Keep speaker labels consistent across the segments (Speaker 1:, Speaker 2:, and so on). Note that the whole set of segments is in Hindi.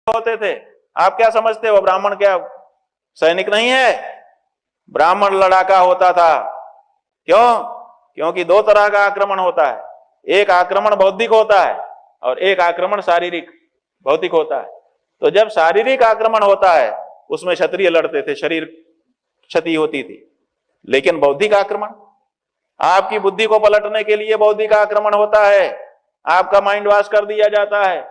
Speaker 1: होते थे। आप क्या समझते हो, ब्राह्मण क्या सैनिक नहीं है? ब्राह्मण लड़ाका होता था। क्यों? क्योंकि दो तरह का आक्रमण होता है, एक आक्रमण बौद्धिक होता है और एक आक्रमण शारीरिक भौतिक होता है। तो जब शारीरिक आक्रमण होता है उसमें क्षत्रिय लड़ते थे, शरीर क्षति होती थी। लेकिन बौद्धिक आक्रमण, आपकी बुद्धि को पलटने के लिए बौद्धिक आक्रमण होता है, आपका माइंड वॉश कर दिया जाता है,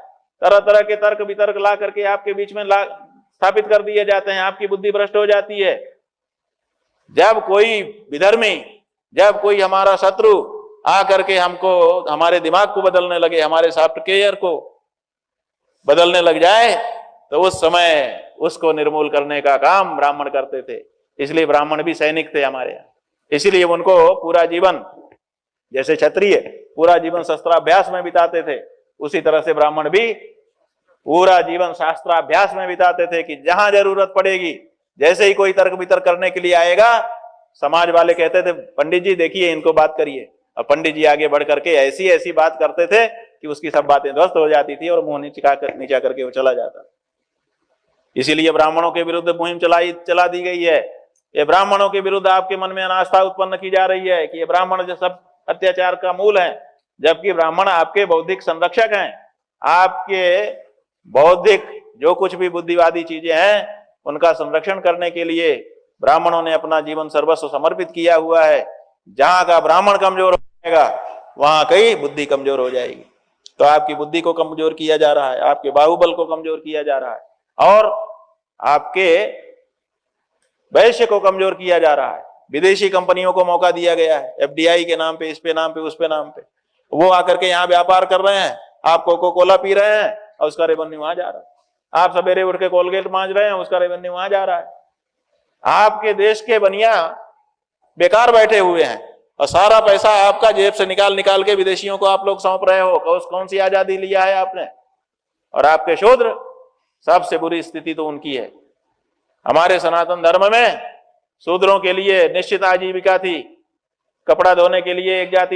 Speaker 1: तरह तरह के तर्क वितर्क ला करके आपके बीच में स्थापित कर दिए जाते हैं, आपकी बुद्धि भ्रष्ट हो जाती है। जब कोई विधर्मी, जब कोई हमारा शत्रु आकर के हमको, हमारे दिमाग को बदलने लगे, हमारे सॉफ्टवेयर को बदलने लग जाए, तो उस समय उसको निर्मूल करने का काम ब्राह्मण करते थे। इसलिए ब्राह्मण भी सैनिक थे हमारे यहाँ। इसलिए उनको पूरा जीवन, जैसे क्षत्रिय पूरा जीवन शस्त्राभ्यास में बिताते थे, उसी तरह से ब्राह्मण भी पूरा जीवन शास्त्राभ्यास में बिताते थे कि जहां जरूरत पड़ेगी, जैसे ही कोई तर्क वितर्क करने के लिए आएगा, समाज वाले कहते थे पंडित जी देखिए इनको बात करिए, और पंडित जी आगे बढ़ करके ऐसी ऐसी बात करते थे कि उसकी सब बातें ध्वस्त हो जाती थी और मुंह नीचा करके वो चला जाता। इसीलिए ब्राह्मणों के विरुद्ध मुहिम चला दी गई है। ये ब्राह्मणों के विरुद्ध आपके मन में अनास्था उत्पन्न की जा रही है कि ये ब्राह्मण जो सब अत्याचार का मूल है, जबकि ब्राह्मण आपके बौद्धिक संरक्षक हैं। आपके बौद्धिक जो कुछ भी बुद्धिवादी चीजें हैं उनका संरक्षण करने के लिए ब्राह्मणों ने अपना जीवन सर्वस्व समर्पित किया हुआ है। जहां का ब्राह्मण कमजोर हो जाएगा वहां कई बुद्धि कमजोर हो जाएगी। तो आपकी बुद्धि को कमजोर किया जा रहा है, आपके बाहुबल को कमजोर किया जा रहा है और आपके वैश्य को कमजोर किया जा रहा है। विदेशी कंपनियों को मौका दिया गया है, एफडीआई के नाम पे, इस पे नाम पे, उस पे नाम पे, वो आकर के यहाँ व्यापार कर रहे हैं। आप कोको कोला पी रहे हैं और उसका रेवेन्यू वहां जा रहा है। आप सवेरे उठ के कोलगेट मांज रहे हैं, उसका रेवेन्यू वहां जा रहा है। आपके देश के बनिया बेकार बैठे हुए हैं और सारा पैसा आपका जेब से निकाल के विदेशियों को आप लोग सौंप रहे हो। कौन सी आजादी लिया है आपने? और आपके शूद्र, सबसे बुरी स्थिति तो उनकी है। हमारे सनातन धर्म में शूद्रों के लिए निश्चित आजीविका थी। कपड़ा धोने के लिए एक जाति